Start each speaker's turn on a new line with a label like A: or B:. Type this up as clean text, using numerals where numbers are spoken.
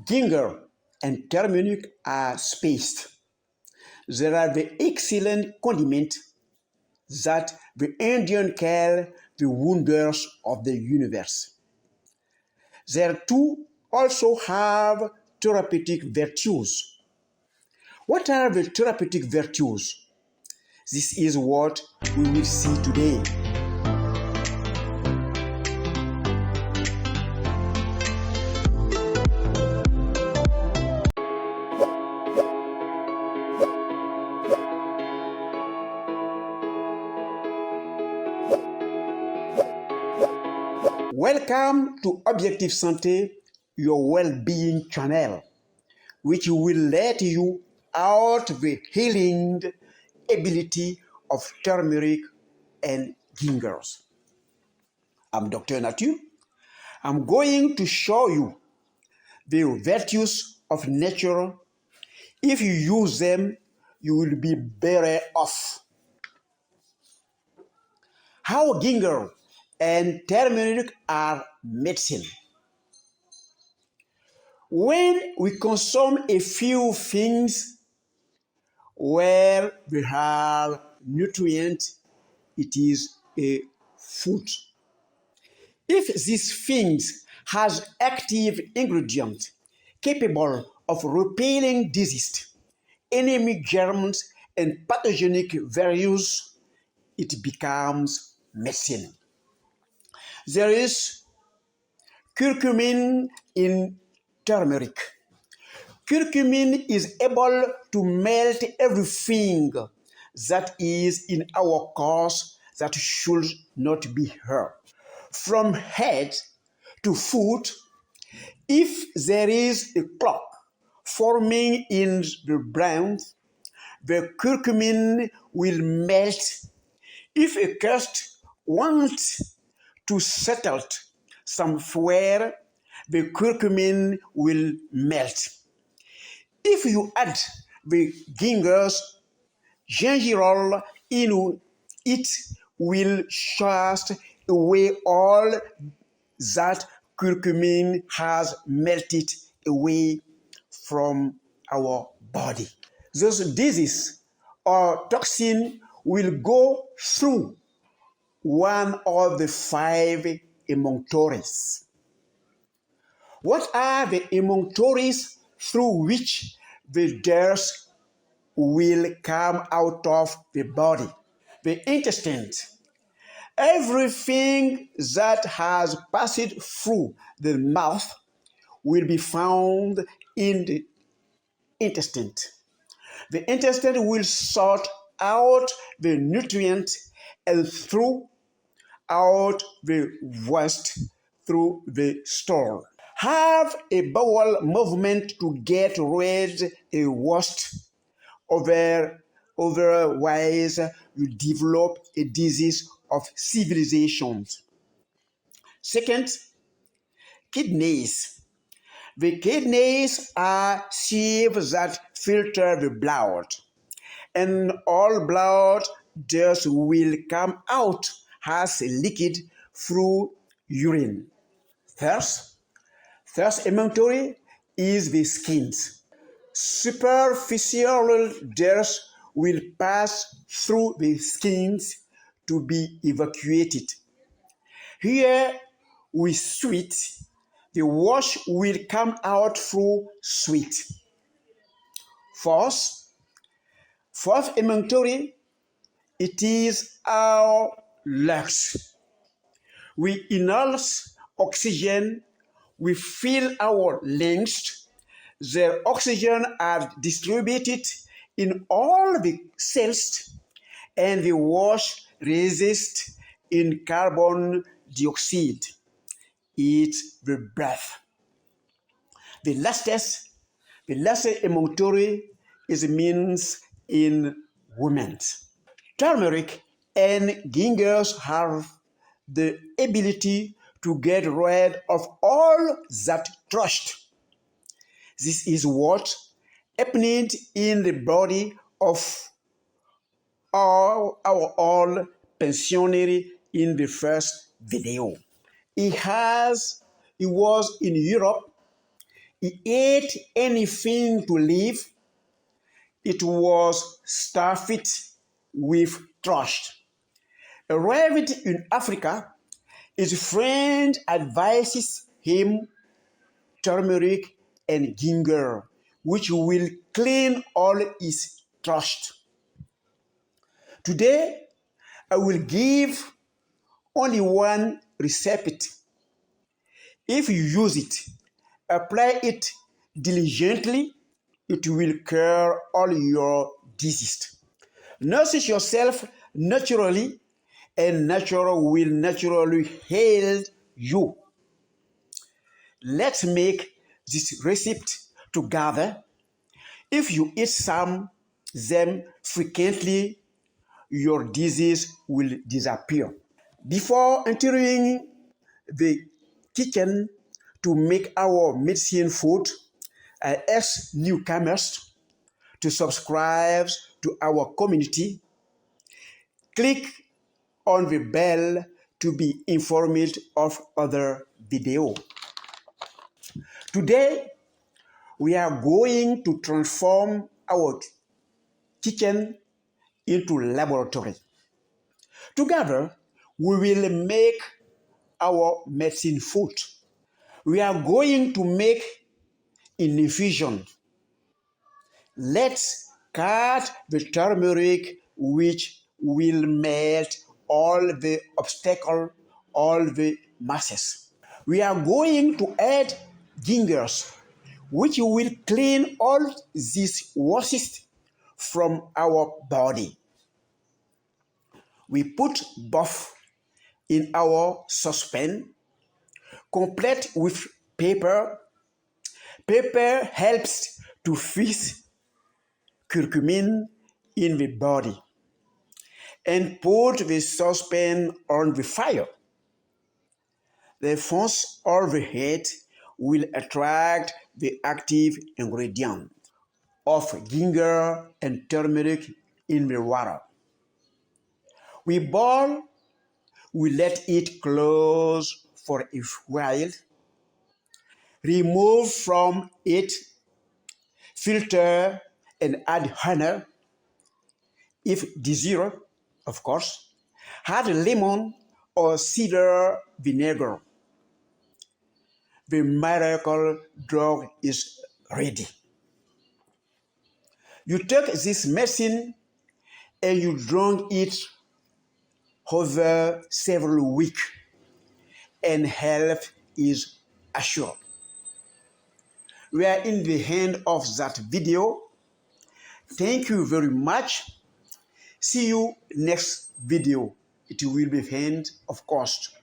A: Ginger and turmeric are spaced. They are the excellent condiment that the Indian call the wonders of the universe. They too also have therapeutic virtues. What are the therapeutic virtues? This is what we will see today. Welcome to Objective Santé, your well-being channel, which will let you out the healing ability of turmeric and gingers. I'm Dr. Nature. I'm going to show you the virtues of nature. If you use them, you will be better off. How ginger and turmeric are medicine. When we consume a few things where we have nutrients, it is a food. If these things has active ingredients capable of repelling disease, enemy germs, and pathogenic virus, it becomes medicine. There is curcumin in turmeric. Curcumin is able to melt everything that is in our cause that should not be here. From head to foot, if there is a clot forming in the brain, the curcumin will melt. If a crust wants to settle somewhere, the curcumin will melt. If you add the gingerol in it will chase away all that curcumin has melted away from our body. Those diseases or toxin will go through one of the 5 emunctories. What are the emunctories through which the dirt will come out of the body? The intestine. Everything that has passed through the mouth will be found in the intestine. The intestine will sort out the nutrients and throw out the waste through the store. Have a bowel movement to get rid of a waste. Otherwise, you develop a disease of civilizations. Second, kidneys. The kidneys are sieves that filter the blood, and all blood just will come out as a liquid through urine. Third emunctory is the skins. Superficial dirt will pass through the skins to be evacuated. Here we sweat. The wash will come out through sweat. Fourth emunctory, it is our lungs. We inhale oxygen, we fill our lungs. The oxygen are distributed in all the cells, and the wash resists in carbon dioxide. It's the breath. The last emunctory is means in women. Turmeric and gingers have the ability to get rid of all that trust. This is what happened in the body of our old pensionary in the first video. He was in Europe. He ate anything to live. It was stuffed with trust. Arrived in Africa, his friend advises him turmeric and ginger, which will clean all his trust. Today, I will give only one recipe. If you use it, apply it diligently, it will cure all your diseases. Nourish yourself naturally, and nature will naturally heal you. Let's make this recipe together. If you eat them frequently, your disease will disappear. Before entering the kitchen to make our medicine food, I ask newcomers to subscribe to our community. Click on the bell to be informed of other videos. Today, we are going to transform our kitchen into laboratory. Together, we will make our medicine food. We are going to make an infusion. Let's cut the turmeric, which will melt all the obstacles, all the masses. We are going to add gingers, which will clean all these wastes from our body. We put both in our saucepan, complete with pepper. Pepper helps to fix curcumin in the body. And put the saucepan on the fire. The fumes overhead will attract the active ingredient of ginger and turmeric in the water. We boil, we let it close for a while, remove from it, filter, and add honey, if desired, of course. Add lemon or cider vinegar. The miracle drug is ready. You take this medicine and you drink it over several weeks, and health is assured. We are in the end of that video. Thank you very much. See you next video. It will be end, of course.